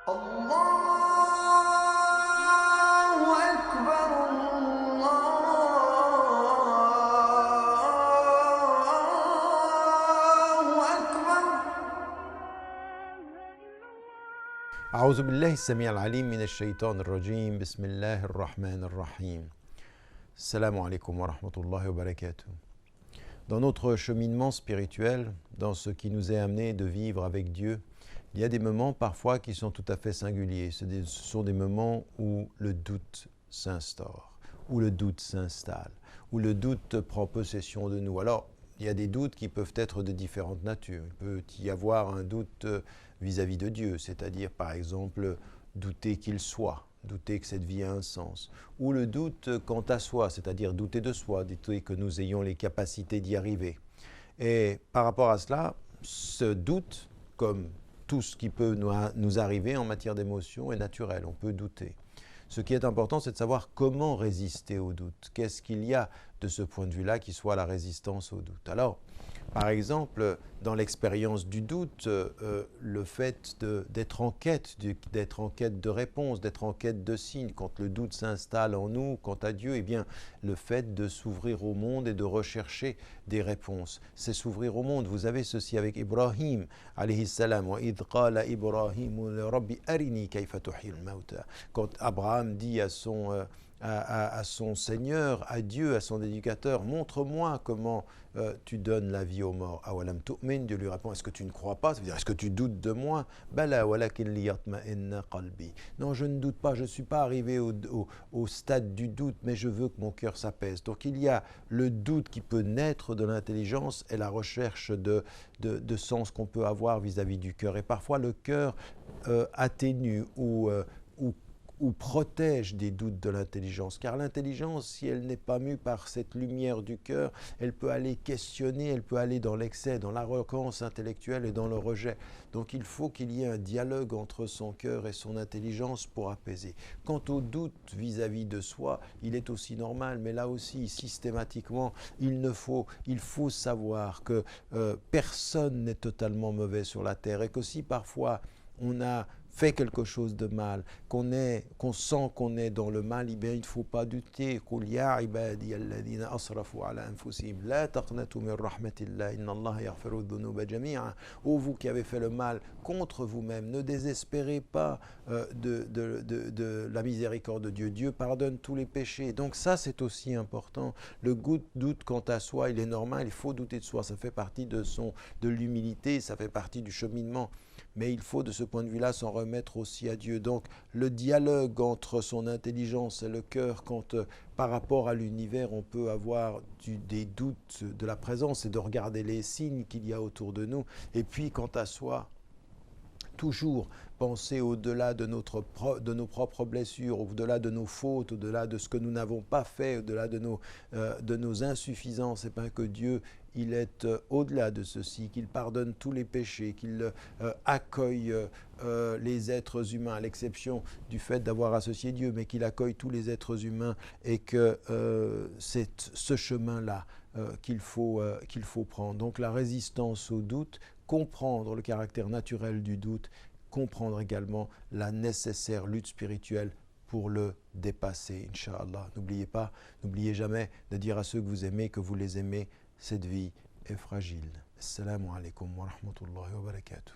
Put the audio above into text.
الله أكبر الله أكبر. أعوذ بالله السميع العليم من الشيطان الرجيم بسم الله الرحمن الرحيم. Assalamu alaikum wa rahmatullahi wa barakatuh. Dans notre cheminement spirituel, dans ce qui nous est amené de vivre avec Dieu, il y a des moments parfois qui sont tout à fait singuliers. Ce sont des moments où le doute s'instaure, où le doute s'installe, où le doute prend possession de nous. Alors, il y a des doutes qui peuvent être de différentes natures. Il peut y avoir un doute vis-à-vis de Dieu, c'est-à-dire par exemple douter qu'il soit, douter que cette vie a un sens, ou le doute quant à soi, c'est-à-dire douter de soi, douter que nous ayons les capacités d'y arriver. Et par rapport à cela, ce doute, comme tout ce qui peut nous arriver en matière d'émotion, est naturel, on peut douter. Ce qui est important, c'est de savoir comment résister au doute. Qu'est-ce qu'il y a de ce point de vue-là qui soit la résistance au doute? Alors, par exemple, dans l'expérience du doute, le fait d'être en quête de réponses, d'être en quête de signes, quand le doute s'installe en nous, quant à Dieu, eh bien, le fait de s'ouvrir au monde et de rechercher des réponses, c'est s'ouvrir au monde. Vous avez ceci avec Ibrahim, alayhi salam, wa idh qala Ibrahim li rabbi arini kayfa tuhil mauta. Quand Abraham dit à son Seigneur, à Dieu, à son éducateur, montre-moi comment tu donnes la vie aux morts. Awalam tu'min, Dieu lui répond, est-ce que tu ne crois pas? Ça veut dire, est-ce que tu doutes de moi? Bala walakin liyatma'inna qalbi. Non, je ne doute pas, je ne suis pas arrivé au stade du doute, mais je veux que mon cœur s'apaise. Donc il y a le doute qui peut naître de l'intelligence et la recherche de sens qu'on peut avoir vis-à-vis du cœur. Et parfois le cœur atténue ou protège des doutes de l'intelligence. Car l'intelligence, si elle n'est pas mue par cette lumière du cœur, elle peut aller questionner, elle peut aller dans l'excès, dans l'arrogance intellectuelle et dans le rejet. Donc il faut qu'il y ait un dialogue entre son cœur et son intelligence pour apaiser. Quant au doute vis-à-vis de soi, il est aussi normal, mais là aussi, systématiquement, il faut savoir que personne n'est totalement mauvais sur la terre et qu'aussi parfois on a fait quelque chose de mal, qu'on sent qu'on est dans le mal, eh bien, il ne faut pas douter. قُلْ يَا عِبَادِيَ الَّذِينَ أَسْرَفُوا عَلَى أَنفُسِهِمْ لَا تَقْنَطُوا مِنْ رَحْمَةِ اللَّهِ إِنَّ اللَّهَ يَغْفِرُ الذُّنُوبَ جَمِيعًا. Ô vous qui avez fait le mal contre vous-même, ne désespérez pas de la miséricorde de Dieu. Dieu pardonne tous les péchés. Donc ça, c'est aussi important. Le doute quant à soi, il est normal, il faut douter de soi. Ça fait partie de l'humilité, ça fait partie du cheminement. Mais il faut de ce point de vue-là s'en remettre aussi à Dieu. Donc le dialogue entre son intelligence et le cœur, quand par rapport à l'univers on peut avoir des doutes de la présence et de regarder les signes qu'il y a autour de nous. Et puis quant à soi, toujours penser au-delà de nos propres blessures, au-delà de nos fautes, au-delà de ce que nous n'avons pas fait, au-delà de nos insuffisances, et bien que Dieu, il est au-delà de ceci, qu'il pardonne tous les péchés, qu'il accueille les êtres humains, à l'exception du fait d'avoir associé Dieu, mais qu'il accueille tous les êtres humains et que c'est ce chemin-là qu'il faut prendre. Donc la résistance au doute, comprendre le caractère naturel du doute, comprendre également la nécessaire lutte spirituelle pour le dépasser, Inch'Allah. N'oubliez jamais de dire à ceux que vous aimez que vous les aimez. Cette vie est fragile. Assalamu alaikum wa rahmatullahi wa barakatuh.